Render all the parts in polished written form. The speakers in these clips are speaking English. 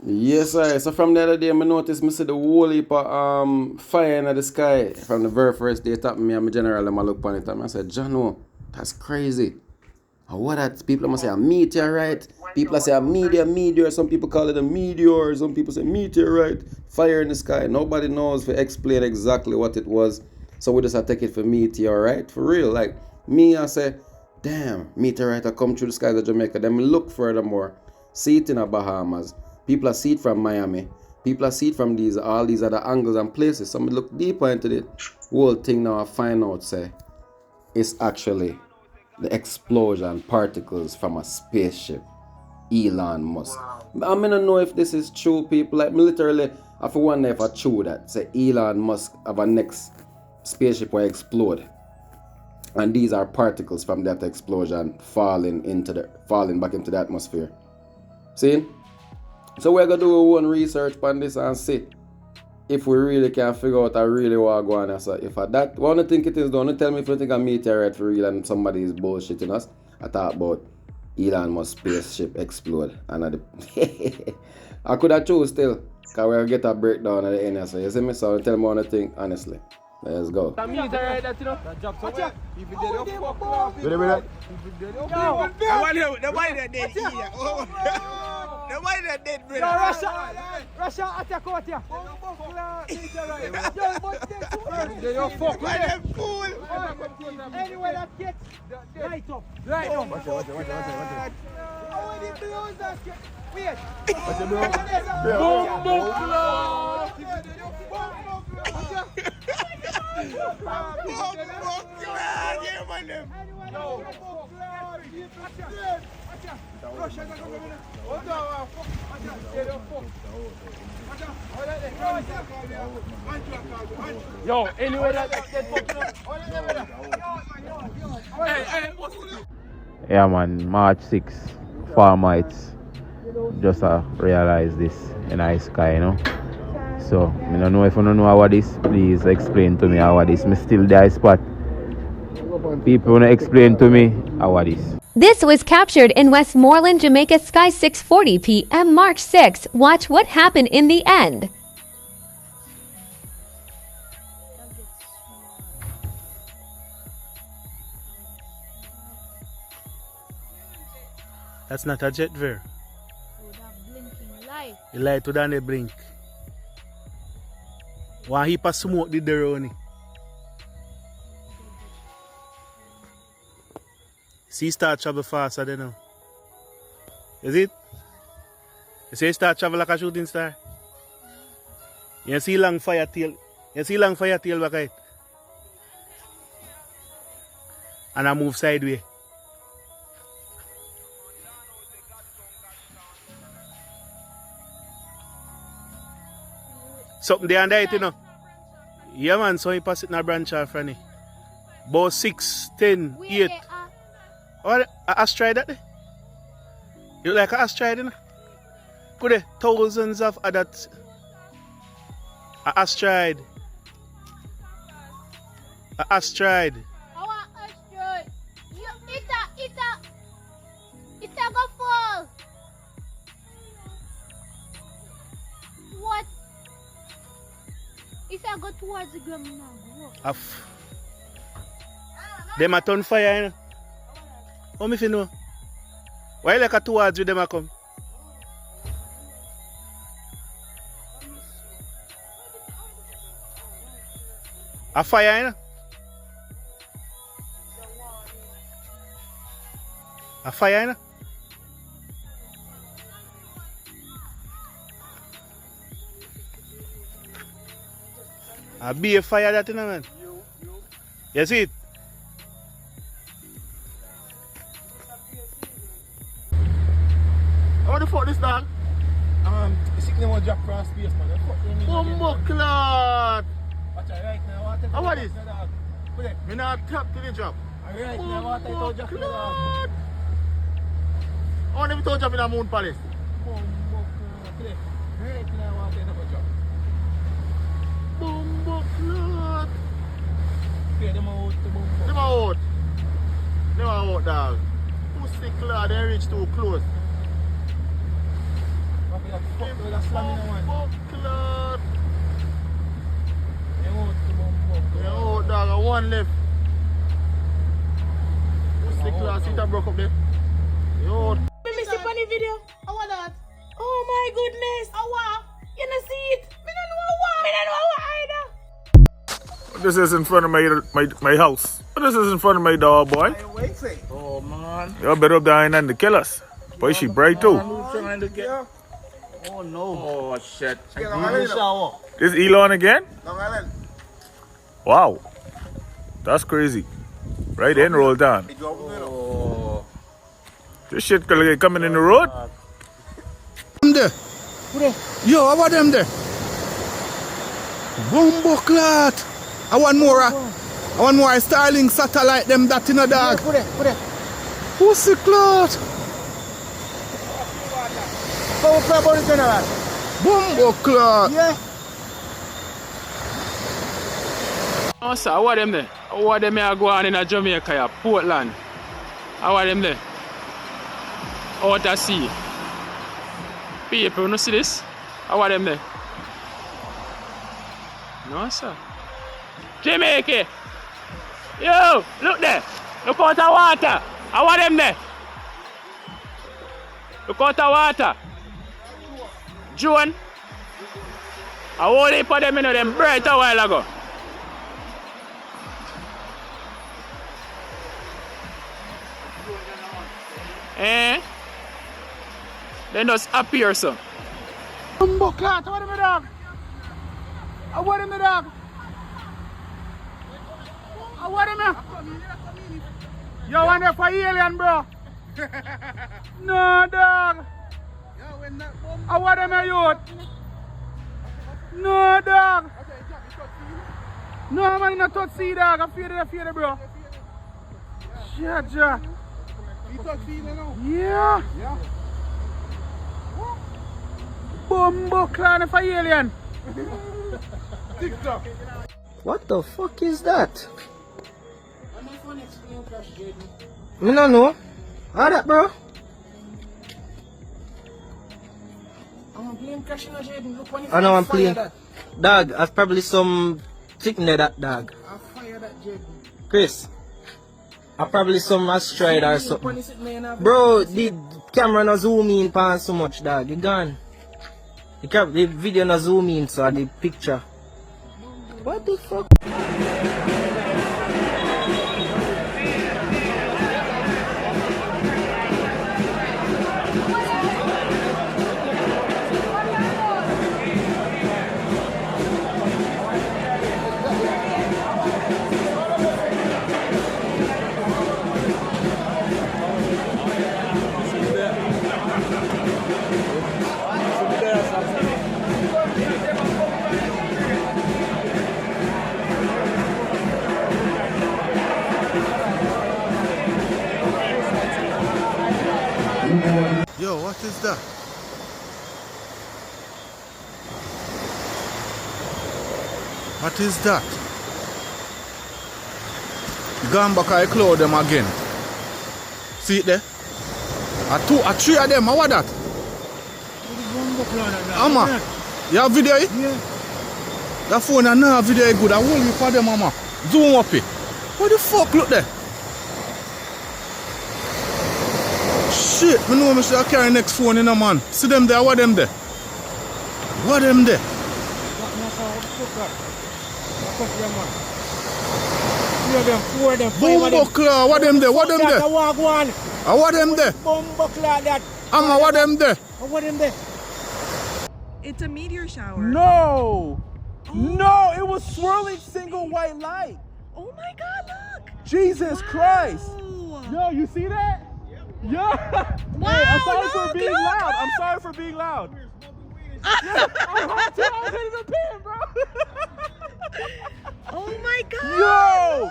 Yes, sir. So from the other day, I noticed me see the whole heap of fire in the sky. From the very first day it happened, me and my general, I look upon it and I said, John, that's crazy. And what that people must say a meteorite. People say a meteor. Some people call it a meteor. Some people say meteorite. Fire in the sky. Nobody knows to explain exactly what it was. So we just take it for meteorite. For real. Like me, I say, damn, meteorite I come through the skies of Jamaica. Then we look furthermore. See it in the Bahamas. People are see it from Miami. People are see it from all these other angles and places. So we look deeper into the whole thing now I find out say it's actually the explosion particles from a spaceship. Elon Musk. I mean, I don't know if this is true, people. Like, me literally, I for wonder if I true that. Say Elon Musk have a next spaceship will explode. And these are particles from that explosion falling back into the atmosphere. See? So we're gonna do our own research on this and see if we really can figure out I really want to go on. So if I that one think it is, don't tell me if you think a meteorite for real and somebody is bullshitting us. I thought about Elon Musk spaceship explode. And I could have choose still. Because we'll get a breakdown at the end. So you see me? So tell me what I think honestly. Let's go. That meteorite that you know. That job somewhere. If you did it, fuck off. Wait a minute. The one that dead here. The one that dead, brother. Russia attack out here. You fuck with them. Fool. Anyway, that gets right up. Right up. Watch it. How would he blows that? Wait. Watch it, bro. Yo, anyway that Yeah man, March 6, Farmites. Just realize this in the sky, you know. So, I don't know if you don't know how this, please explain to me how this. Me still there spot. People wanna explain to me how this. This was captured in Westmoreland, Jamaica sky 6:40 p.m. March 6. Watch what happened in the end. That's not a jet ver. Oh, that blinking light. The light would they blink. One heap of smoke did there on it. See start travel faster than now. Is it? You see start travel like a shooting star? You see long fire tail. You see long fire tail back it. And I move sideways. Something there under it, you know. Yeah, man, so he pass it in a branch off, Franny. About 6, 10, 8. What? A asteroid that? You look like an asteroid, you know? Could there thousands of other a asteroid. A asteroid. Our asteroid. It's a go fall. What? If I go towards the ground now, Them a turn fire, you know? How me fi know? Why like a towards you them a come? A fire, you know? A fire, you know? A be a fire that, you know, man? You see it? How the fuck this dog? The signal was drop across space, man. Bumbo clot! Watch it right now. What How about this? Put it. Me not tap to the drop. Right now, what I told you. Clot! How them told you in the moon palace? Right now, what I never drop. Bumbo clot! Okay, them out. Them out. Them out, dog. Pussy clot, they reach too close. one left. What's the class? It broke up there. Yo. Me miss the funny video. How was that? Oh my goodness. How was? You don't see it? Me don't know what. Me don't know what either. This is in front of my house. This is in front of my dog, boy. Oh man. You better up there and the killers. Boy, she bright too. Oh no. Oh shit. This Elon again? Wow. That's crazy. Right in, roll down. Oh. This shit coming in the road? Them there. Yo, how about them there? Bumbo clot. I want more Starlink satellite them that in a dog. Put it. Pussy clot. Power club on the general. Bumbo clot. Yeah. Oh, sir, how are them there? How are them here go on in Jamaica, Portland? How are them there? Out at sea. People, you see this? How are them there? No, sir. Jamaica! Yo, look there. Look out the water. How are them there? Look out the water. June. I whole heap of them in them bright a while ago. Eh? Then just appear so. Bumbo clot. How are them dog? How are them dog? How are them? You want there for alien, bro? No, dog. How are them, youth? No, dog. No, man, you not touch see, dog. I'm fear, bro. Shit, yeah. Yeah. Bumbo clan for alien. TikTok. What the fuck is that? Me no know. How that, bro? I know I'm playing. Dog, that's probably some chicken there, that dog. Chris, I probably some asteroid or something. Bro, the camera no zoom in pan so much, dog. You gone. The video no zoom in, so the picture. What the fuck? Yo, what is that? What is that? Gone back I cloud them again. See it there? Three of them, what that? Mama, you have video it? Yeah. That phone and now video good. I hold you for them, mama. Zoom up it. What the fuck look there? Shit, I know I should carry next phone in a man. See them there, what them there? What them there? Bumbleclaw, what them there? What them there? What them there? Amma, what them there? What them there? It's a meteor shower. No! No, it was swirling single white light. Oh my god, look! Jesus Christ! Wow. Yo, you see that? Yeah! Wow, Hey, I'm sorry look, for being look, loud. look. I'm sorry for being loud. Yeah, I was hitting the pin, bro. Oh my god!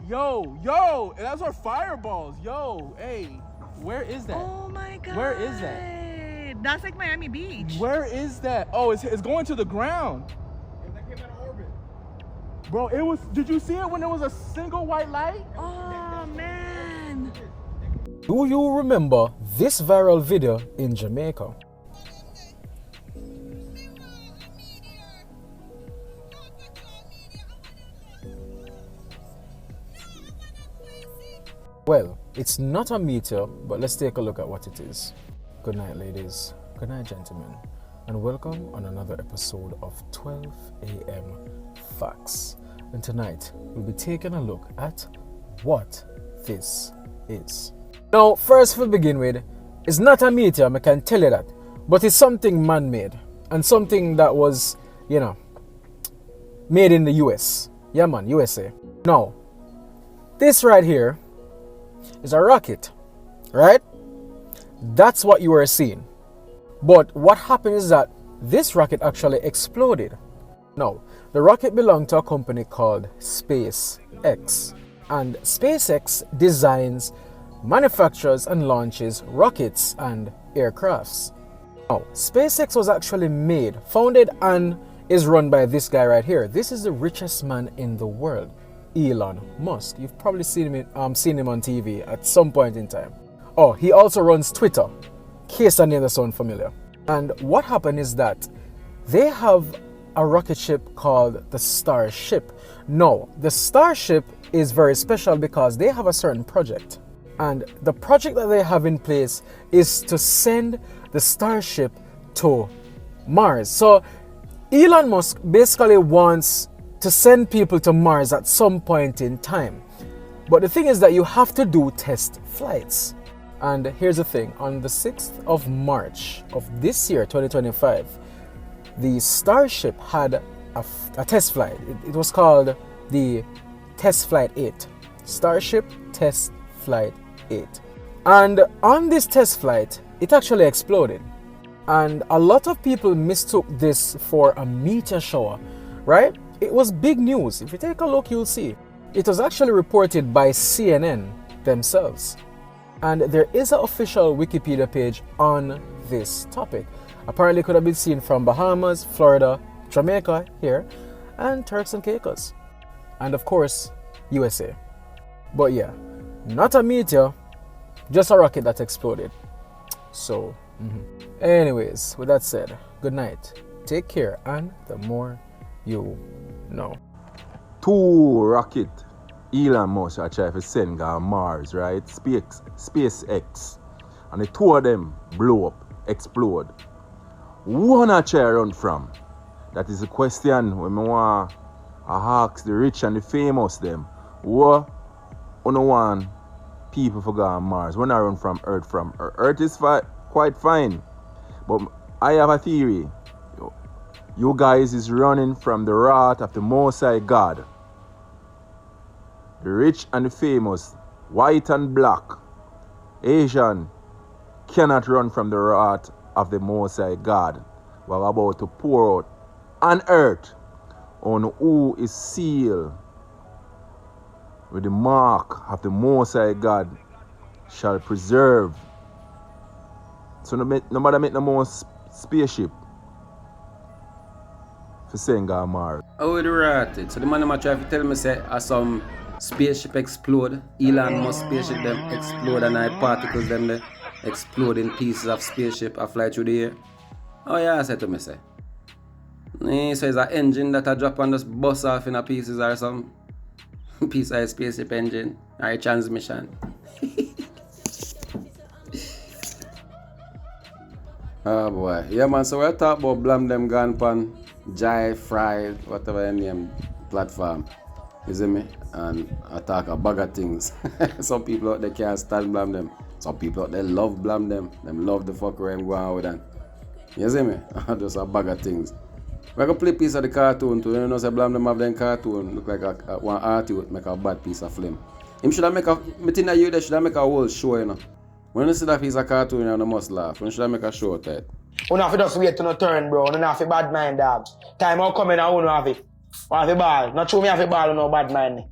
Yo, that's our fireballs. Yo, hey, where is that? Oh my god! Where is that? That's like Miami Beach. Where is that? Oh, it's going to the ground. That came out of orbit. Bro, it was. Did you see it when there was a single white light? Oh man! Do you remember this viral video in Jamaica? Well, it's not a meteor, but let's take a look at what it is. Good night, ladies. Good night, gentlemen. And welcome on another episode of 12 a.m. Facts. And tonight, we'll be taking a look at what this is. Now, first to begin with, it's not a meteor, I can tell you that. But it's something man-made. And something that was, made in the US. Yeah, man, USA. Now, this right here is a rocket, right? That's what you are seeing. But what happened is that this rocket actually exploded. Now, the rocket belonged to a company called SpaceX. And SpaceX designs, manufactures, and launches rockets and aircrafts. Now, SpaceX was actually founded, and is run by this guy right here. This is the richest man in the world, Elon Musk. You've probably seen him on TV at some point in time. Oh, he also runs Twitter, in case any of that sound familiar. And what happened is that they have a rocket ship called the Starship. Now, the Starship is very special because they have a certain project. And the project that they have in place is to send the Starship to Mars. So Elon Musk basically wants to send people to Mars at some point in time. But the thing is that you have to do test flights. And here's the thing, on the 6th of March of this year, 2025, the Starship had a test flight. It was called the Test Flight 8. Starship Test Flight 8. And on this test flight, it actually exploded. And a lot of people mistook this for a meteor shower, right? It was big news. If you take a look, you'll see. It was actually reported by CNN themselves. And there is an official Wikipedia page on this topic. Apparently it could have been seen from Bahamas, Florida, Jamaica here, and Turks and Caicos. And of course, USA. But yeah, not a meteor, just a rocket that exploded. So, anyways, with that said, good night. Take care, and the more you know. Two rocket Elon Musk are trying to send on Mars, right? SpaceX. And the two of them blow up, explode. One I try run from? That is the question when I want to ask the rich and the famous them. What on the one people for go on Mars? When I run from Earth Earth is quite fine. But I have a theory. You guys is running from the wrath of the Most High God. The rich and the famous, white and black, Asian, cannot run from the wrath of the Most High God. We're about to pour out on earth on who is sealed with the mark of the Most High God shall preserve. So nobody make no more spaceship for saying God Mars. Oh, it rotted. So the man try to tell me say some spaceship explode. Elon Musk spaceship them explode and particles them they explode in pieces of spaceship I fly through the air. Oh yeah, I said to me say. He says an engine that I drop and just bust off in a pieces or some piece of a spaceship engine or a transmission. Oh boy. Yeah man, so we're talking about Blam DeM gone pan Jai Fried, whatever your name platform. You see me? And I talk a bag of things. Some people out there can't stand Blam DeM. Some people out there love Blam DeM. Them love the fuck where I'm going on with them. You see me? Just a bag of things. We're going to play a piece of the cartoon too. You know, say Blam DeM have them cartoon. Look like one artist make a bad piece of film. Him should have make a, me think that you there should have make a whole show, you know. When you see that piece of cartoon, you must laugh. When should I make a show of it? You have to just wait to no turn, bro. You have to bad mind, dogs. Time out coming and you have it. You have to ball. Not true me have to ball, you no bad mind me.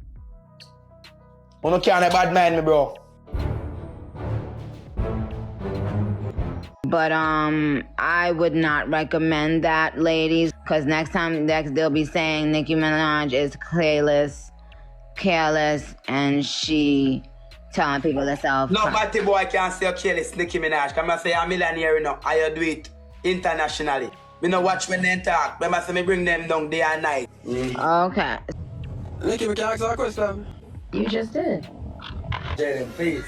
You can't bad mind me, bro. But I would not recommend that, ladies, because next time they'll be saying Nicki Minaj is careless, and she telling people herself. No, batty boy can't say careless, Nicki Minaj. Come and say I'm a millionaire, you know. I do it internationally. Me no watch when they talk. Remember, say me bring them down day and night. Okay. Nicki, we can ask her a question. You just did. Jaden, please.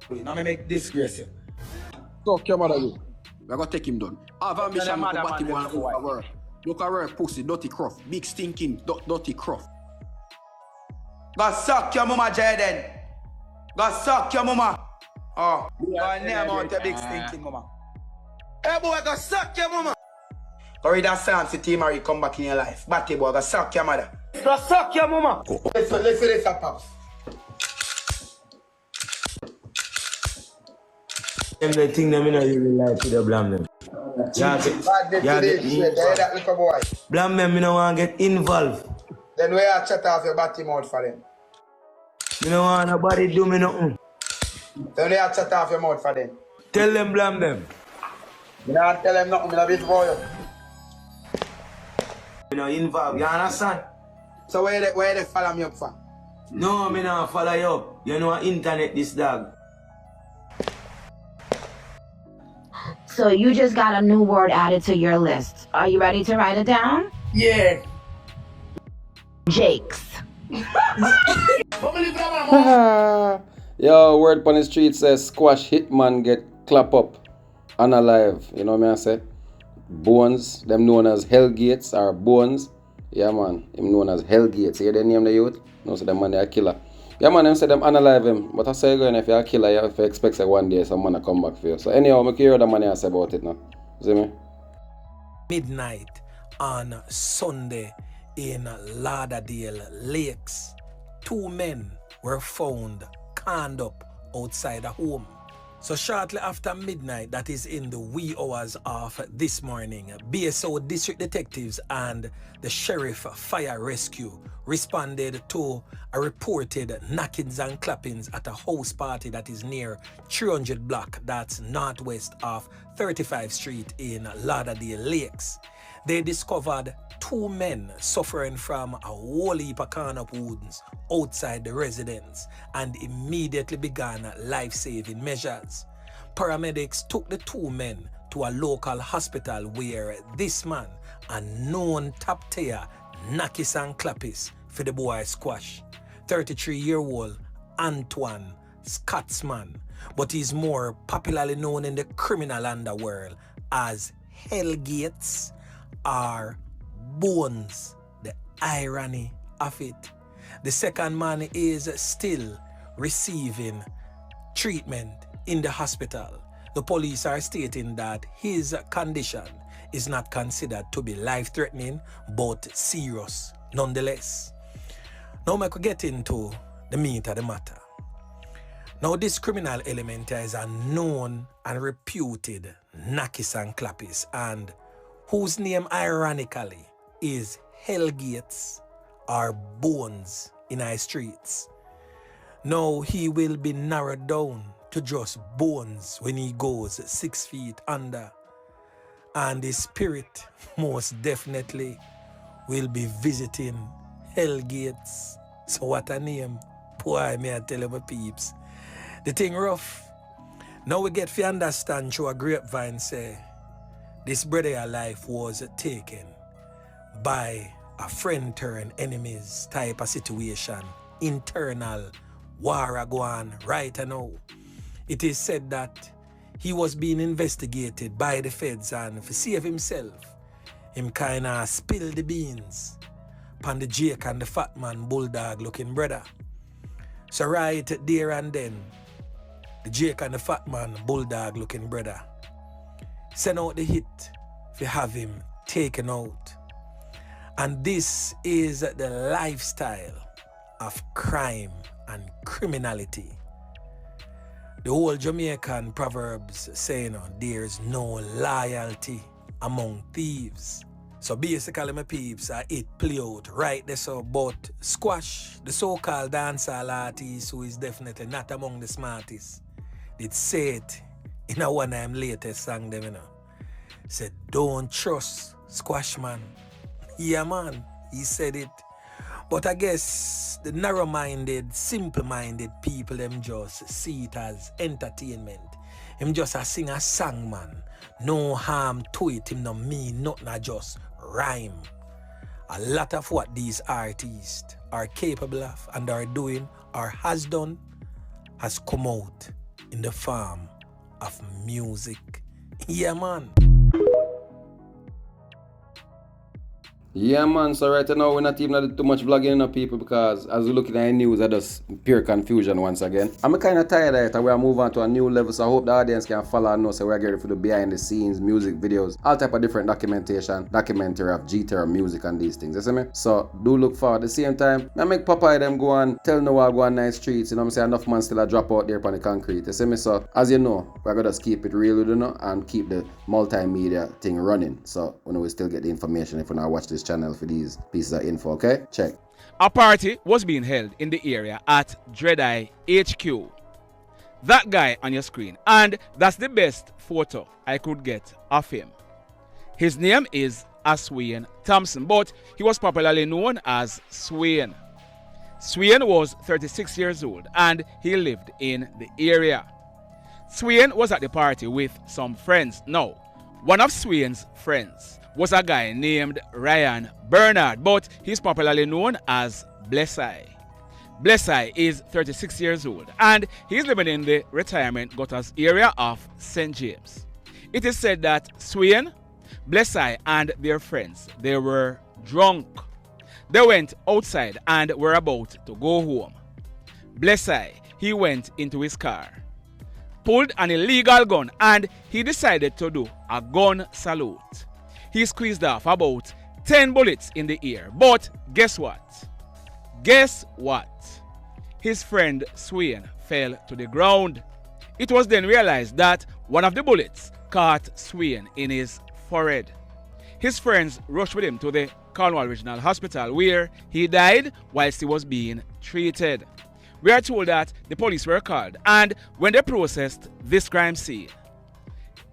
Please, now me make disgrace you. Suck your mother, you. We're gonna take him down. Have ambition to mother, bat him man, one over work. Look at her pussy, dirty croft. Big stinking, dirty croft. Go suck your mama, Jaden. Go suck your mama. Oh, go name out your big stinking mama. Hey boy, go suck your mama. Go read that psalm, see Marie come back in your life. Batty boy, go suck your mother. Go suck your mama. Let's see this, pops. Them the thing them you really like to the Blamdem. Blamdem, me no want to get involved. Then we are shut off your batty mouth for them. Me no want nobody do me nothing. Then we are shut off your mouth for them. Tell them Blamdem. Me not tell them nothing, me not beat for you. Me no involved, you understand? So where they follow me up for? No, me not follow you up. You know internet this dog. So you just got a new word added to your list. Are you ready to write it down? Yeah. Jakes. Yo, word on the street says squash hitman get clap up unalive. You know what I say? Bones, them known as Hellgates or Bones. Yeah man, him known as Hellgates. You hear the name the youth? No, so them man they a killer. Yeah man, them say them unalive him. But I say again, if you're a killer, you have to expect that one day some man to come back for you. So anyhow, I hear the man I say about it now. See me? Midnight on Sunday in Lauderdale Lakes, 2 men were found canned up outside a home. So shortly after midnight, that is in the wee hours of this morning, BSO district detectives and the sheriff fire rescue responded to a reported knockings and clappings at a house party that is near 300 block, that's northwest of 35th Street in Lauderdale Lakes. They discovered 2 men suffering from a whole heap of can-up wounds outside the residence and immediately began life-saving measures. Paramedics took the 2 men to a local hospital where this man, a known top tier, knockis and clappis for the boy squash, 33-year-old Antoine Scotsman, but he's more popularly known in the criminal underworld as Hellgates or Bones. The irony of it. The second man is still receiving treatment in the hospital. The police are stating that his condition is not considered to be life-threatening but serious nonetheless. Now I could get into the meat of the matter. Now this criminal element is a known and reputed knockis and clappis, and whose name ironically is Hellgates or Bones in our streets. Now he will be narrowed down to just Bones when he goes 6 feet under, and his spirit most definitely will be visiting Hellgates. So what a name. Boy, may I tell you my peeps. The thing rough. Now we get to understand through a grapevine say this brother life was taken by a friend turn enemies type of situation. Internal war go on right now. It is said that he was being investigated by the feds, and to save himself, him kinda spilled the beans upon the Jake and the fat man bulldog looking brother. So right there and then, the Jake and the fat man bulldog looking brother send out the hit to have him taken out. And this is the lifestyle of crime and criminality. The whole Jamaican proverbs say, there's no loyalty among thieves. So basically, my peeps, it play out right there. So, but Squash, the so-called dancehall artist who is definitely not among the smartest, did say it in a one of them latest song, them, said, don't trust Squash, man. Yeah, man, he said it. But I guess the narrow-minded, simple-minded people, them just see it as entertainment. Him just a sing a song, man. No harm to it, him no mean nothing, I just rhyme. A lot of what these artists are capable of and are doing or has done has come out in the form of music. Yeah, man. Yeah, man, so right now we're not even too much vlogging in people because as we look at the news, I just pure confusion once again. I'm kind of tired of it and we're moving on to a new level, so I hope the audience can follow and know so we're getting for the behind the scenes, music videos, all type of different documentary of GTerra music and these things, you see me? So do look forward. At the same time, I make Popeye them go and tell no I go on nice streets, you know what I'm saying? Enough man still a drop out there upon the concrete, you see me? So as you know, we're gonna just keep it real, you know, and keep the multimedia thing running. So we know we still get the information if you not watch this channel for these pieces of info, okay? Check. A party was being held in the area at Dreadeye HQ. That guy on your screen, and that's the best photo I could get of him. His name is Swain Thompson, but he was popularly known as Swain. Swain was 36 years old and he lived in the area. Swain was at the party with some friends. Now, one of Swain's friends was a guy named Ryan Bernard, but he's popularly known as Blessai. Blessai is 36 years old and he's living in the retirement gutters area of St. James. It is said that Swain, Blessai and their friends, they were drunk. They went outside and were about to go home. Blessai, he went into his car, pulled an illegal gun and he decided to do a gun salute. He squeezed off about 10 bullets in the air. But guess what? Guess what? His friend Swain fell to the ground. It was then realized that one of the bullets caught Swain in his forehead. His friends rushed with him to the Cornwall Regional Hospital where he died whilst he was being treated. We are told that the police were called and when they processed this crime scene,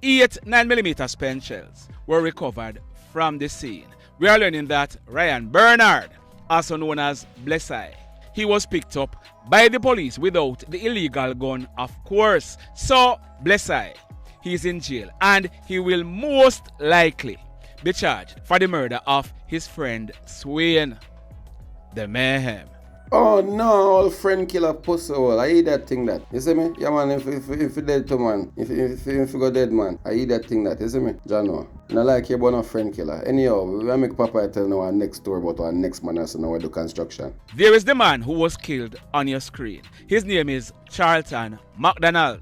8 9mm spent shells were recovered from the scene. We are learning that Ryan Bernard, also known as Blessai, he was picked up by the police without the illegal gun, of course. So Blessai, he's in jail and he will most likely be charged for the murder of his friend Swain. The mayhem. Oh no, all friend killer pussy hole. I eat that thing that. You see me? Yeah man, if you dead to man, if you go dead man, I eat that thing that. You see me? Jano. And I like you about no friend killer. Anyhow, we make Papa tell now our next story about our next man as now we do construction. There is the man who was killed on your screen. His name is Charlton McDonald.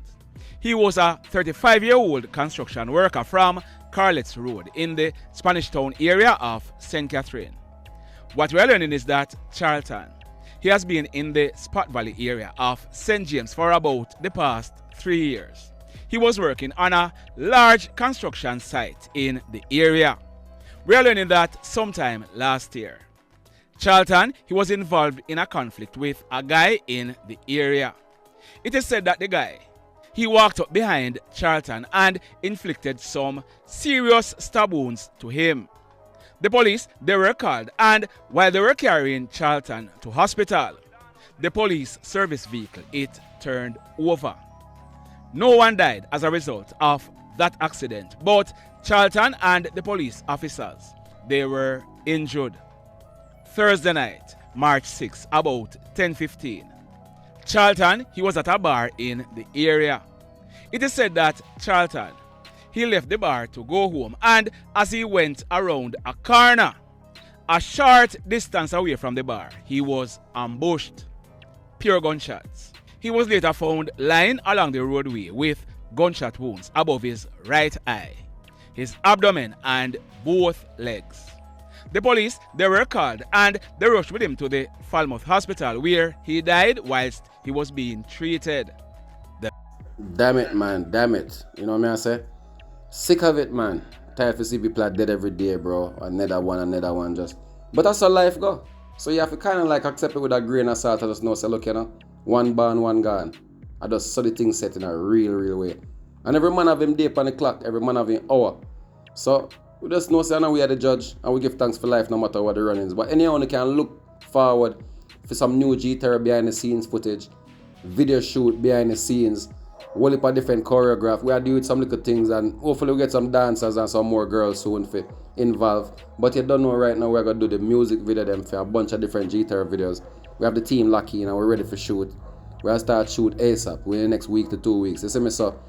He was a 35-year-old construction worker from Carlet's Road in the Spanish Town area of St. Catherine. What we are learning is that Charlton, he has been in the Spot Valley area of St. James for about the past 3 years. He was working on a large construction site in the area. We are learning that sometime last year, Charlton, he was involved in a conflict with a guy in the area. It is said that the guy, he walked up behind Charlton and inflicted some serious stab wounds to him. The police, they were called, and while they were carrying Charlton to hospital, the police service vehicle, it turned over. No one died as a result of that accident, but Charlton and the police officers, they were injured. Thursday night, March 6, about 10:15. Charlton, he was at a bar in the area. It is said that Charlton, he left the bar to go home, and as he went around a corner, a short distance away from the bar, he was ambushed. Pure gunshots. He was later found lying along the roadway with gunshot wounds above his right eye, his abdomen, and both legs. The police, they were called and they rushed with him to the Falmouth Hospital where he died whilst he was being treated. Damn it, man. Damn it. You know what I say? Sick of it, man. Tired to see people dead every day, bro. Another one just. But that's how life go. So you have to kind of like accept it with a grain of salt and just know, say, look, you know, one born, one gone. I just saw the thing set in a real way. And every man have him day on the clock, every man have him hour. So we just know, say, we are the judge and we give thanks for life no matter what the run is. But anyhow, you can look forward for some new GTerra behind the scenes footage, video shoot behind the scenes, whole heap of different choreograph. We are doing some little things and hopefully we get some dancers and some more girls soon for involved. But you don't know right now we're going to do the music video them for a bunch of different GTerra videos. We have the team locked in and we're ready for shoot. We're gonna start shoot ASAP within the next week to 2 weeks. You see me? So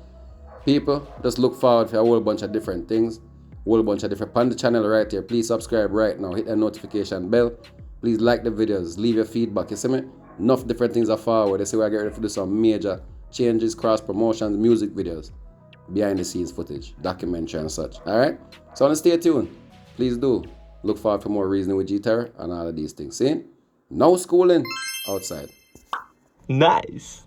people, just look forward for a whole bunch of different things. Whole bunch of different on the channel right here. Please subscribe right now. Hit the notification bell. Please like the videos. Leave your feedback. You see me? Enough different things are forward. They say we're getting ready to do some major changes, cross promotions, music videos, behind the scenes footage, documentary and such. Alright? So stay tuned. Please do. Look forward for more reasoning with GTerra and all of these things. See? No schooling outside. Nice.